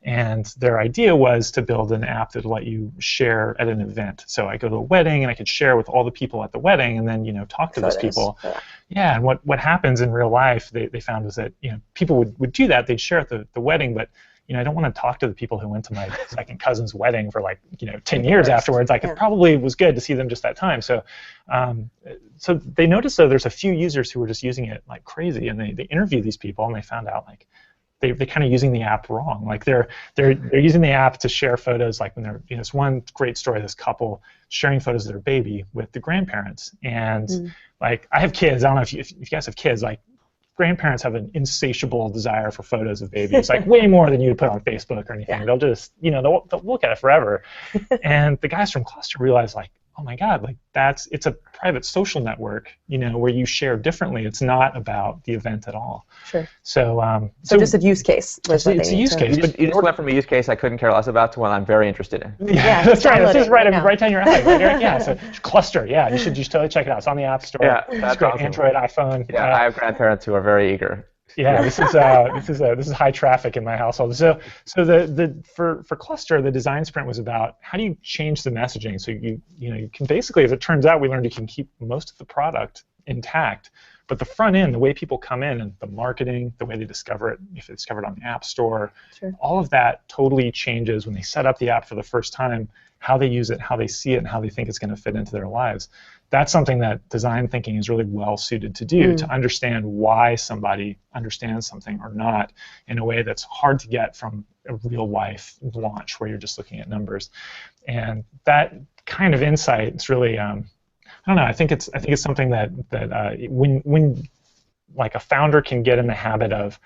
And their idea was to build an app that would let you share at an event. So I go to a wedding and I could share with all the people at the wedding and then, you know, talk to those people. Yeah, and what happens in real life, they found was that, you know, people would do that, they'd share at the wedding, but you know, I don't want to talk to the people who went to my second cousin's wedding for like, you know, 10 years afterwards. Like, it probably was good to see them just that time. So, so they noticed though there's a few users who were just using it like crazy, and they interviewed these people and they found out like they're kind of using the app wrong. Like they're using the app to share photos. Like when they're, you know, it's one great story. This couple sharing photos of their baby with the grandparents, and like I have kids. I don't know if you guys have kids. Like, grandparents have an insatiable desire for photos of babies, like way more than you would put on Facebook or anything. They'll just, you know, they'll look at it forever. And the guys from Cluster realized, like, oh my God, like it's a private social network, you know, where you share differently. It's not about the event at all. Sure. So just a use case. It's a use case. You just went from a use case I couldn't care less about to one I'm very interested in. Yeah, that's right. It's just right down your alley, right, Eric? Yeah. So Cluster, yeah, you should totally check it out. It's on the App Store. Yeah, it's great. Awesome. Android, iPhone. Yeah, I have grandparents who are very eager. Yeah, this is high traffic in my household. So for Cluster, the design sprint was about how do you change the messaging. So you can basically, as it turns out, we learned you can keep most of the product intact, but the front end, the way people come in and the marketing, the way they discover it, if they discover it on the App Store, all of that totally changes when they set up the app for the first time, how they use it, how they see it, and how they think it's going to fit into their lives. That's something that design thinking is really well suited to do, to understand why somebody understands something or not in a way that's hard to get from a real life launch where you're just looking at numbers. And that kind of insight is really, I don't know, I think it's something that when like a founder can get in the habit of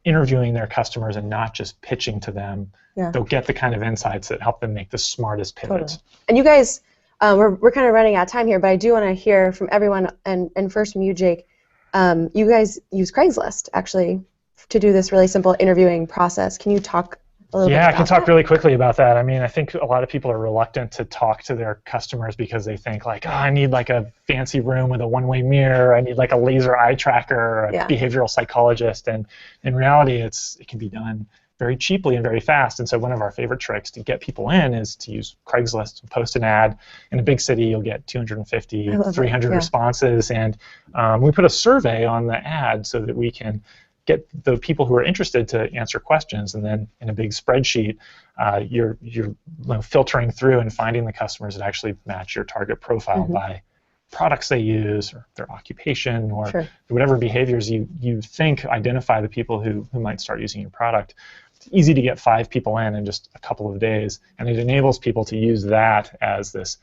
interviewing their customers and not just pitching to them, they'll get the kind of insights that help them make the smartest pivots. Totally. And you guys, we're kind of running out of time here, but I do want to hear from everyone, and first from you, Jake. You guys use Craigslist, actually, to do this really simple interviewing process. Can you talk a little bit about that? Yeah, I can talk really quickly about that. I mean, I think a lot of people are reluctant to talk to their customers because they think, like, oh, I need like a fancy room with a one-way mirror. I need like a laser eye tracker or a behavioral psychologist. And in reality, it can be done very cheaply and very fast. And so one of our favorite tricks to get people in is to use Craigslist, post an ad. In a big city, you'll get 250, 300 responses. And we put a survey on the ad so that we can get the people who are interested to answer questions, and then in a big spreadsheet, you're filtering through and finding the customers that actually match your target profile by products they use, or their occupation, or whatever behaviors you think identify the people who might start using your product. It's easy to get 5 people in just a couple of days, and it enables people to use that as this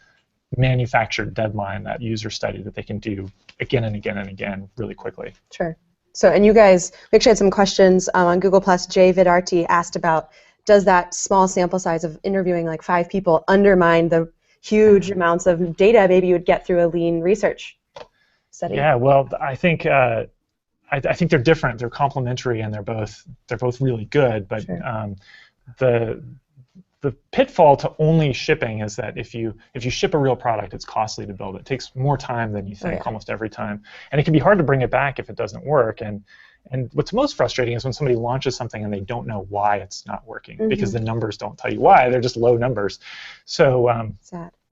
manufactured deadline, that user study that they can do again and again and again really quickly. Sure. So, and you guys, we actually had some questions on Google+. Jay Vidarti asked about, does that small sample size of interviewing like 5 people undermine the huge amounts of data maybe you would get through a lean research study? Yeah, well, I think I think they're different. They're complementary, and they're both really good. But the pitfall to only shipping is that if you ship a real product, it's costly to build. It takes more time than you think almost every time, and it can be hard to bring it back if it doesn't work. And what's most frustrating is when somebody launches something and they don't know why it's not working, because the numbers don't tell you why. They're just low numbers. So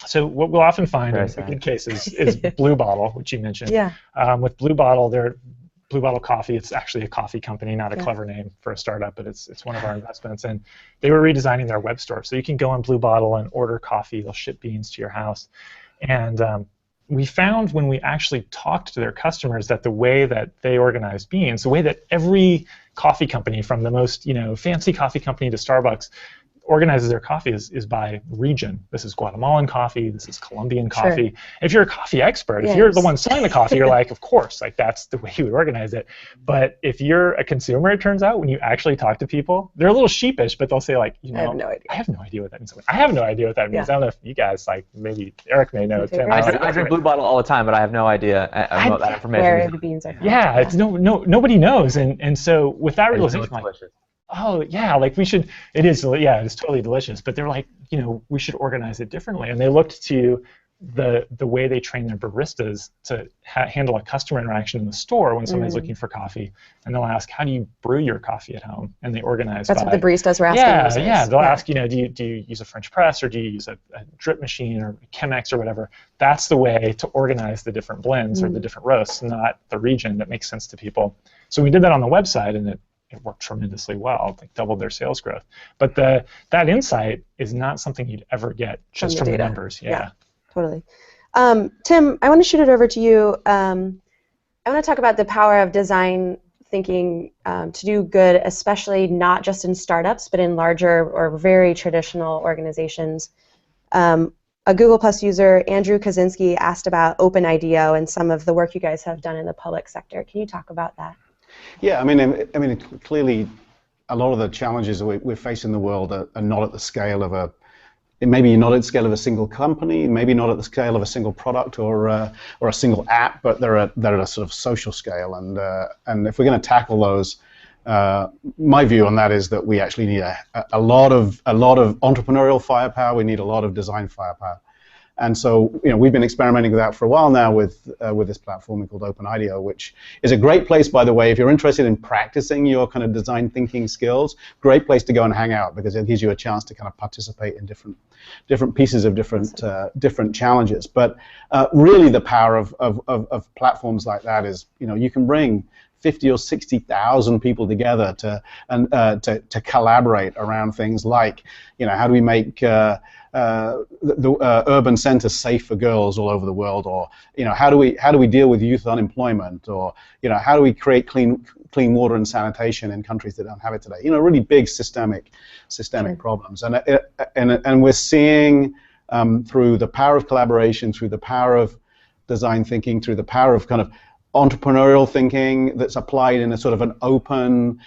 so what we'll often find in a good case is Blue Bottle, which you mentioned. Yeah. With Blue Bottle, Blue Bottle Coffee, it's actually a coffee company, not a clever name for a startup, but it's one of our investments. And they were redesigning their web store. So you can go on Blue Bottle and order coffee. They'll ship beans to your house. And we found when we actually talked to their customers that the way that they organize beans, the way that every coffee company, from the most fancy coffee company to Starbucks, organizes their coffee is by region. This is Guatemalan coffee. This is Colombian coffee. If you're a coffee expert, if you're the one selling the coffee, you're like, of course, like that's the way you would organize it. But if you're a consumer, it turns out, when you actually talk to people, they're a little sheepish, but they'll say like, I have no idea. I have no idea what that means. I have no idea what that means. I don't know if you guys, like, maybe Eric may know. Tim, I drink Blue Bottle all the time, but I have no idea about that information. Where the beans are from. Yeah, it's nobody knows, and so with that realization, like, oh yeah, like we should. It is totally delicious. But they're like, we should organize it differently. And they looked to the way they train their baristas to handle a customer interaction in the store when somebody's looking for coffee, and they'll ask, how do you brew your coffee at home? And they organize. That's what the baristas were asking. They'll ask, do you use a French press, or do you use a drip machine or Chemex or whatever? That's the way to organize the different blends or the different roasts, not the region that makes sense to people. So we did that on the website, and it worked tremendously well. Like doubled their sales growth. But that insight is not something you'd ever get just from the numbers. Yeah, totally. Tim, I want to shoot it over to you. I want to talk about the power of design thinking to do good, especially not just in startups, but in larger or very traditional organizations. A Google Plus user, Andrew Kaczynski, asked about Open IDEO and some of the work you guys have done in the public sector. Can you talk about that? Yeah, I mean, clearly, a lot of the challenges that we face in the world are not at the scale of maybe not at the scale of a single company, maybe not at the scale of a single product or a single app, but they're at a sort of social scale. And if we're going to tackle those, my view on that is that we actually need a lot of entrepreneurial firepower. We need a lot of design firepower. And so, we've been experimenting with that for a while now with this platform called Open IDEO, which is a great place, by the way, if you're interested in practicing your kind of design thinking skills. Great place to go and hang out, because it gives you a chance to kind of participate in different pieces of different challenges. But really, the power of platforms like that is, you can bring 50 or 60,000 people together to collaborate around things like, how do we make the urban centers safe for girls all over the world, or how do we deal with youth unemployment, or how do we create clean water and sanitation in countries that don't have it today? Really big systemic problems, and we're seeing through the power of collaboration, through the power of design thinking, through the power of kind of entrepreneurial thinking that's applied in a sort of an open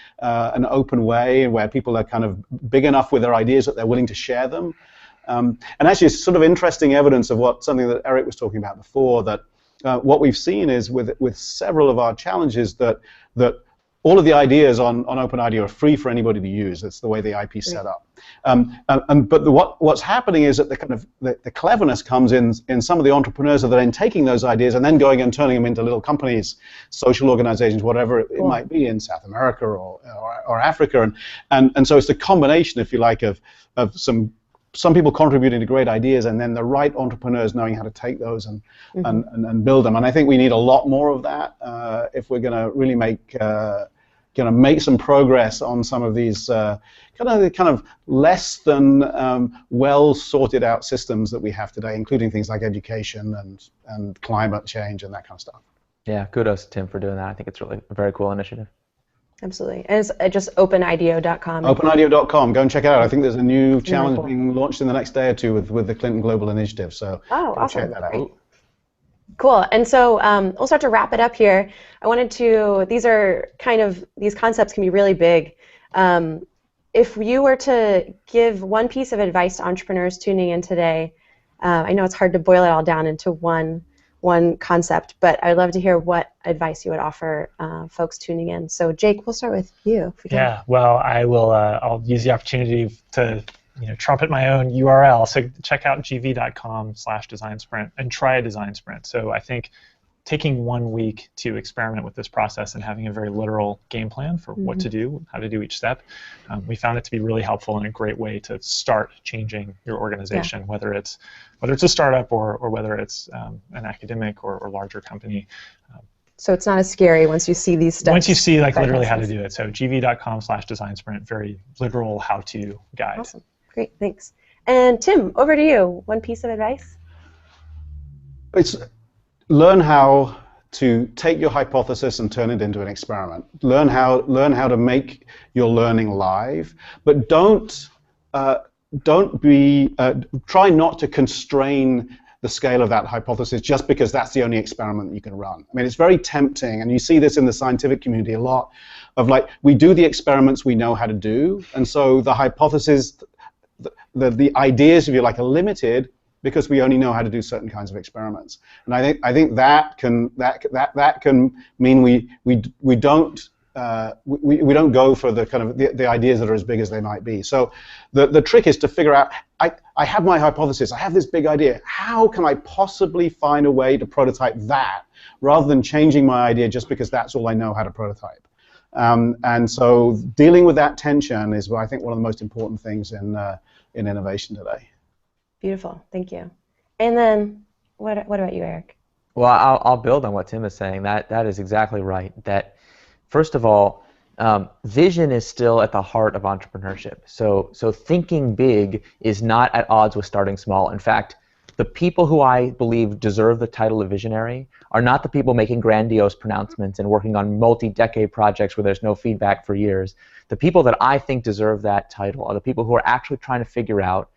way, where people are kind of big enough with their ideas that they're willing to share them. And actually, it's sort of interesting evidence of something that Eric was talking about before, that what we've seen is with several of our challenges that all of the ideas on Open IDEO are free for anybody to use. That's the way the IP is set up. But what's happening is that the cleverness comes in some of the entrepreneurs that are then taking those ideas and then going and turning them into little companies, social organizations, whatever it might be, in South America or Africa. And so it's the combination, if you like, of some people contributing to great ideas, and then the right entrepreneurs knowing how to take those and build them. And I think we need a lot more of that if we're going to really make make some progress on some of these kind of less than well sorted out systems that we have today, including things like education and climate change and that kind of stuff. Yeah, kudos to Tim for doing that. I think it's really a very cool initiative. Absolutely. And it's just openideo.com. Openideo.com. Go and check it out. I think there's a new challenge being launched in the next day or two with the Clinton Global Initiative. So awesome. check that out. Great. Cool. And so we'll start to wrap it up here. I wanted to, these concepts can be really big. If you were to give one piece of advice to entrepreneurs tuning in today, I know it's hard to boil it all down into one concept, but I'd love to hear what advice you would offer folks tuning in. So Jake, we'll start with you. Yeah, well, I'll use the opportunity to trumpet my own URL. So check out gv.com/design sprint and try a design sprint. So I think taking 1 week to experiment with this process and having a very literal game plan for what to do, how to do each step, we found it to be really helpful and a great way to start changing your organization, whether it's a startup or whether it's an academic or larger company. So it's not as scary once you see these steps. Once you see literally how to do it. So gv.com/design sprint, very literal how-to guide. Awesome. Great, thanks. And Tim, over to you. One piece of advice? It's learn how to take your hypothesis and turn it into an experiment. Learn how to make your learning live, but try not to constrain the scale of that hypothesis just because that's the only experiment that you can run. I mean, it's very tempting, and you see this in the scientific community a lot, of we do the experiments we know how to do, and so the hypothesis, the ideas, if you like, are limited because we only know how to do certain kinds of experiments. And I think that can mean we don't go for the kind of the ideas that are as big as they might be. So the trick is to figure out, I have my hypothesis, I have this big idea, how can I possibly find a way to prototype that rather than changing my idea just because that's all I know how to prototype. And so dealing with that tension is, I think, one of the most important things in innovation today. Beautiful, thank you. And then, what about you, Eric? Well, I'll build on what Tim is saying. That is exactly right. That, first of all, vision is still at the heart of entrepreneurship. So thinking big is not at odds with starting small. In fact, the people who I believe deserve the title of visionary are not the people making grandiose pronouncements and working on multi-decade projects where there's no feedback for years. The people that I think deserve that title are the people who are actually trying to figure out,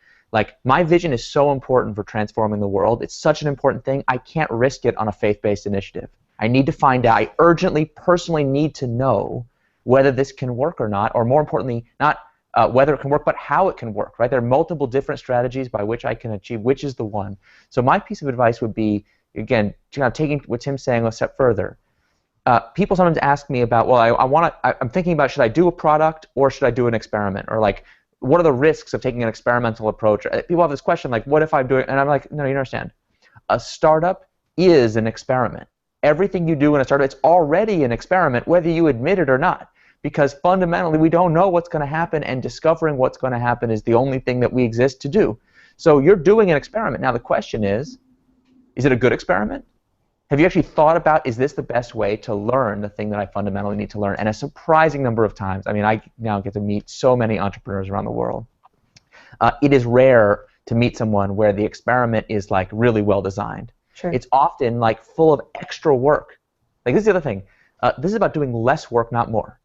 my vision is so important for transforming the world. It's such an important thing. I can't risk it on a faith-based initiative. I need to find out. I urgently, personally need to know whether this can work or not, or more importantly, not whether it can work, but how it can work, right? There are multiple different strategies by which I can achieve which is the one. So my piece of advice would be, again, taking what Tim's saying a step further. People sometimes ask me about, well, I'm thinking about, should I do a product or should I do an experiment? Or what are the risks of taking an experimental approach? People have this question, what if I'm doing, and I'm like, no, you don't understand. A startup is an experiment. Everything you do in a startup, it's already an experiment, whether you admit it or not. Because fundamentally, we don't know what's going to happen, and discovering what's going to happen is the only thing that we exist to do. So you're doing an experiment. Now the question is it a good experiment? Have you actually thought about, is this the best way to learn the thing that I fundamentally need to learn? And a surprising number of times, I mean, I now get to meet so many entrepreneurs around the world. It is rare to meet someone where the experiment is really well designed. Sure. It's often full of extra work. This is the other thing. This is about doing less work, not more.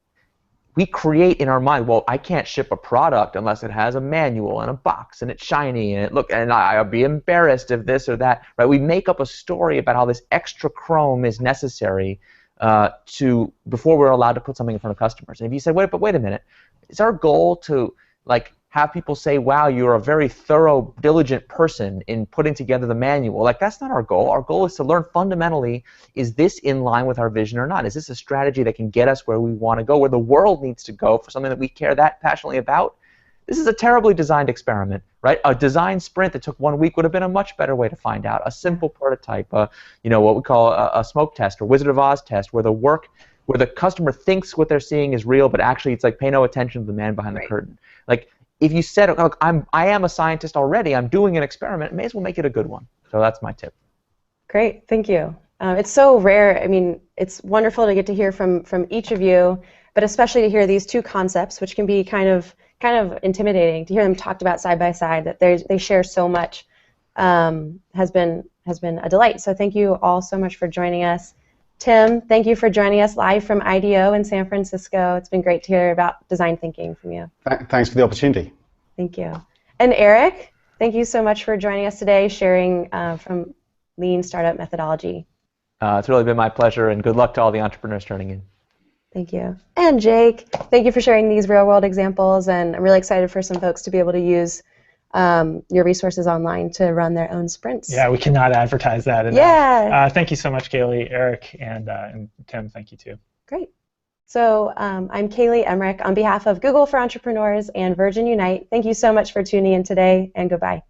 We create in our mind, well, I can't ship a product unless it has a manual and a box and it's shiny and I'll be embarrassed if this or that, right? We make up a story about how this extra chrome is necessary before we're allowed to put something in front of customers. And if you say, wait a minute, is our goal to have people say, wow, you're a very thorough, diligent person in putting together the manual? That's not our goal. Our goal is to learn fundamentally, is this in line with our vision or not? Is this a strategy that can get us where we want to go, where the world needs to go for something that we care that passionately about? This is a terribly designed experiment, right? A design sprint that took 1 week would have been a much better way to find out. A simple prototype, what we call a smoke test or Wizard of Oz test, where the customer thinks what they're seeing is real, but actually it's pay no attention to the man behind the curtain. If you said, look, I am a scientist already, I'm doing an experiment, may as well make it a good one. So that's my tip. Great, thank you. It's so rare. I mean, it's wonderful to get to hear from each of you. but especially to hear these two concepts, which can be kind of intimidating, to hear them talked about side by side, that they share so much, has been a delight. So thank you all so much for joining us. Tim, thank you for joining us live from IDEO in San Francisco. It's been great to hear about design thinking from you. Thanks for the opportunity. Thank you. And Eric, thank you so much for joining us today, sharing from Lean Startup Methodology. It's really been my pleasure, and good luck to all the entrepreneurs turning in. Thank you. And Jake, thank you for sharing these real-world examples, and I'm really excited for some folks to be able to use your resources online to run their own sprints. Yeah, we cannot advertise that enough. Yeah. Thank you so much, Kaili, Eric, and Tim. Thank you too. Great. So I'm Kaili Emmrich on behalf of Google for Entrepreneurs and Virgin Unite. Thank you so much for tuning in today, and goodbye.